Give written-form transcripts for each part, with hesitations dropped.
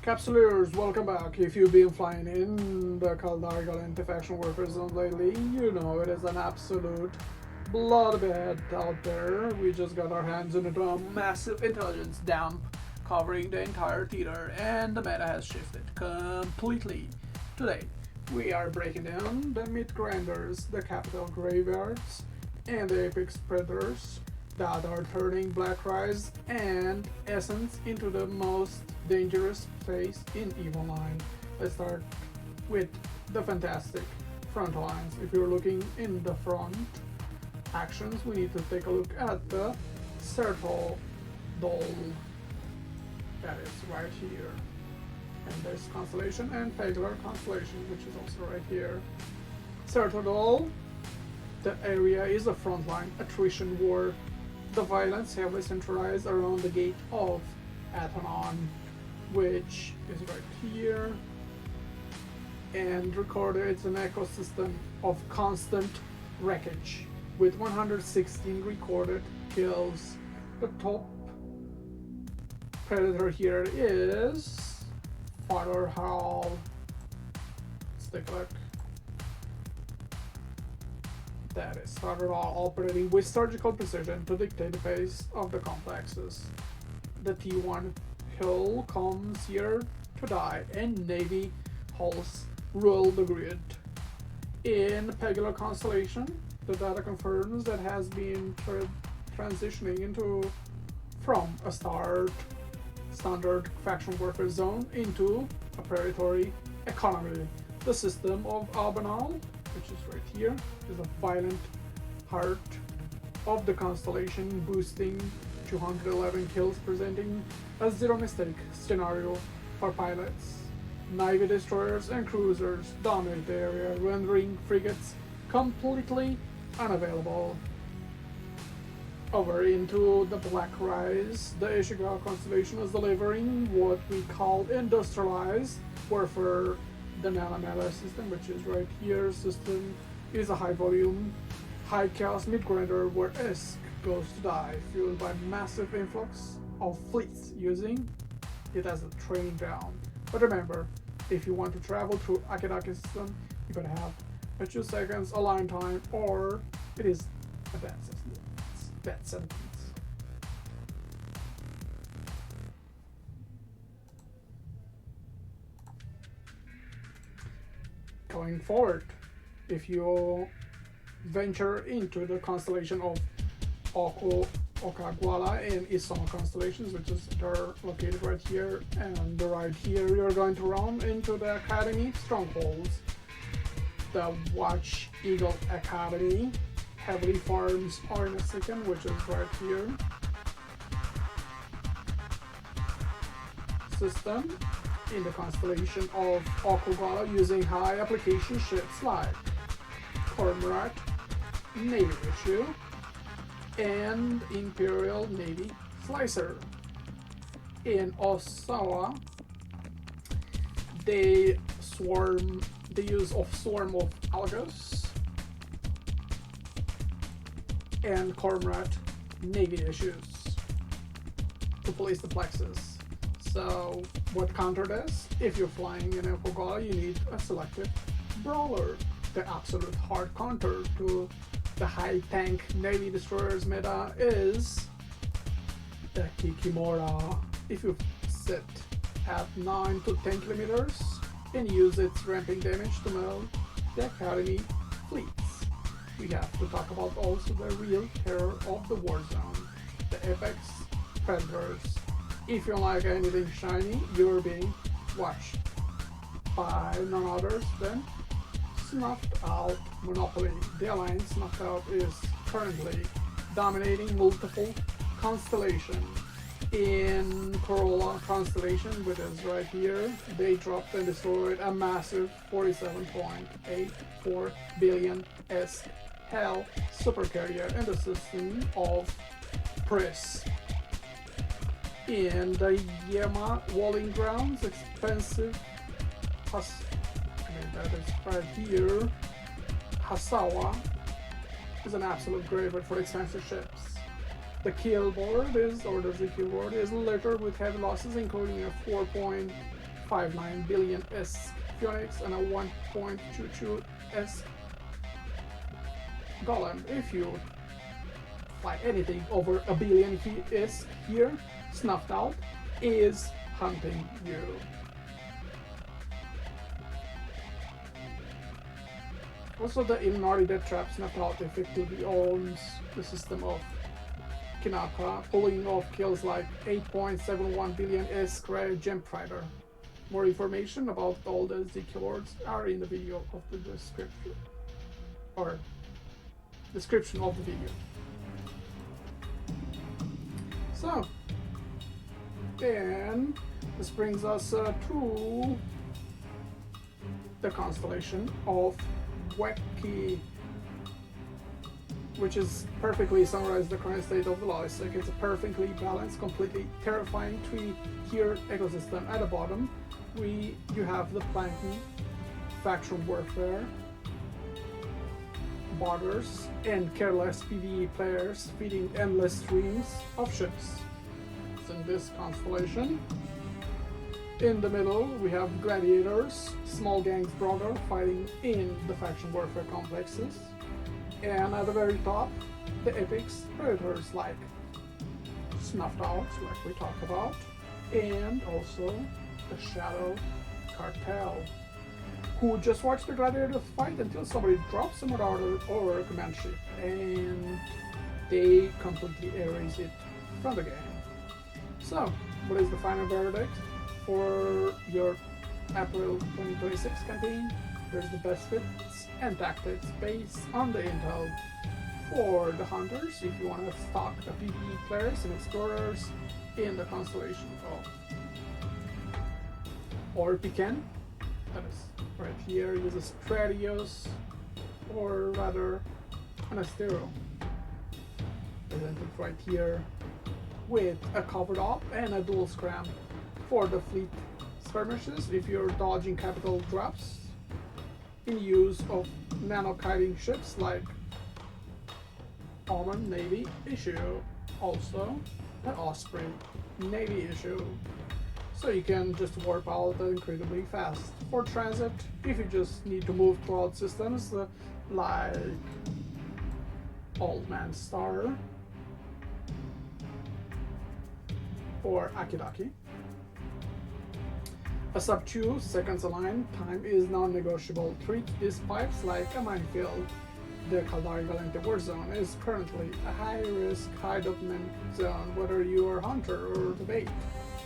Capsuleers, welcome back. If you've been flying in the Caldari Gallente Faction Warfare zone lately, you know it is an absolute bloodbath out there. We just got our hands into a massive intelligence dump covering the entire theater, and the meta has shifted completely. Today, we are breaking down the meatgrinders, the capital graveyards, and the apex predators that are turning Black Rise and Essence into the most dangerous place in Evil 9. Let's start with the fantastic front lines. If you're looking in the front actions, we need to take a look at the Circle Doll. That is right here. And there's Constellation and Regular Constellation, which is also right here. Circle Doll, the area is a frontline attrition war. The violence heavily centralized around the gate of Athanon, which is right here, and recorded it's an ecosystem of constant wreckage with 116 recorded kills. The top predator here is Father Hall. Let's take a look. That is Father Hall operating with surgical precision to dictate the pace of the complexes. The T1 Hill comes here to die, and Navy hulls rule the grid. In Pegular Constellation, the data confirms that has been transitioning from a standard faction warfare zone into a predatory economy. The system of Albanal, which is right here, is a violent heart of the constellation, boosting 211 kills, presenting a zero mistake scenario for pilots. Navy destroyers and cruisers dominate the area, rendering frigates completely unavailable. Over into the Black Rise, the Ishigao constellation is delivering what we call industrialized warfare. The Nalamela system, which is right here, system is a high volume, high chaos meatgrinder where ISK goes to die, fueled by massive influx of fleets using it as a training ground. But remember, if you want to travel through Akidaki system, you gotta have a 2 seconds align time, or it is a bad sentence. Going forward, if you venture into the constellation of Okagwala and Isono constellations, which is they're located right here and right here, you're going to run into the Academy strongholds. The Watch Eagle Academy heavily farms Ornasican, which is right here. System in the constellation of Okagwala using high application ships like Cormorant, Navy Issue, and Imperial Navy Slicer. In Osawa, they use swarm of Algos and Cormorant Navy Issues to place the plexus. So what counter this? If you're flying in Okagwala, you need a selective brawler. The absolute hard counter to the high tank Navy destroyers meta is the Kikimora. If you sit at 9 to 10 kilometers and use its ramping damage to melt the Academy fleets. We have to talk about also the real terror of the warzone, the apex predators. If you like anything shiny, you're being watched by none others than Snuffed Out Monopoly. The Alliance Snuffed Out is currently dominating multiple constellations. In Corolla constellation, which is right here, they dropped and destroyed a massive 47.84 billion ISK Hell supercarrier in the system of Pris. In the Yama Walling Grounds, expensive that is right here, Hasawa is an absolute graveyard for expensive ships. The killboard is littered with heavy losses, including a 1.59 billion ISK Phoenix and a 1.22 ISK Golem. If you fly anything over a billion ISK here, Snuffed Out is hunting you. Also, the Illuminati Death Trap Snuffed Out effectively owns the system of Kinaka, pulling off kills like 8.71 billion ISK rare Gem Prider. More information about all the Z keywords are in the video of the description, or description of the video. So, then this brings us to the constellation of Wacky, which is perfectly summarized the current state of the Lowsec. It's a perfectly balanced, completely terrifying 3-tier ecosystem. At the bottom, you have the Gallente Faction Warfare, botters, and careless PvE players feeding endless streams of ships. So in this constellation, in the middle, we have gladiators, small gangs brawler fighting in the faction warfare complexes. And at the very top, the epics, predators like Snuffed Out, like we talked about, and also the Shadow Cartel, who just watch the gladiators fight until somebody drops a marauder or a command ship, and they completely erase it from the game. So, what is the final verdict for your April 2026 campaign? Here's the best fits and tactics based on the intel for the hunters if you want to stock the PvE players and explorers in the constellation of Orpican. That is right here, uses Stratios, or rather an Astero, presented right here with a covered op and a dual scram for the fleet skirmishes if you're dodging capital drops in use of nano-kiting ships like Almond Navy issue, also an Osprey Navy issue. So you can just warp out incredibly fast. For transit, if you just need to move throughout systems like Old Man Star or Akidaki. A sub 2 seconds align time is non-negotiable. Treat these pipes like a minefield. The Caldari Gallente warzone is currently a high-risk, high-dopamine zone. Whether you are hunter or the bait,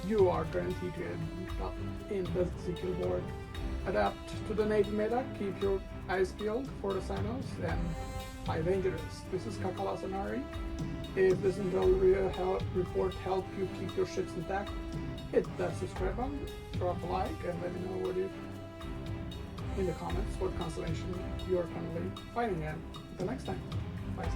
you are guaranteed to end up in the killboard. Adapt to the Navy meta, keep your eyes peeled for the signals, and fly dangerous. This is Kakala Sanari. If this intel report helped you keep your ships intact, hit that subscribe button, drop a like, and let me know what in the comments what constellation you are currently fighting in. Until next time, bye.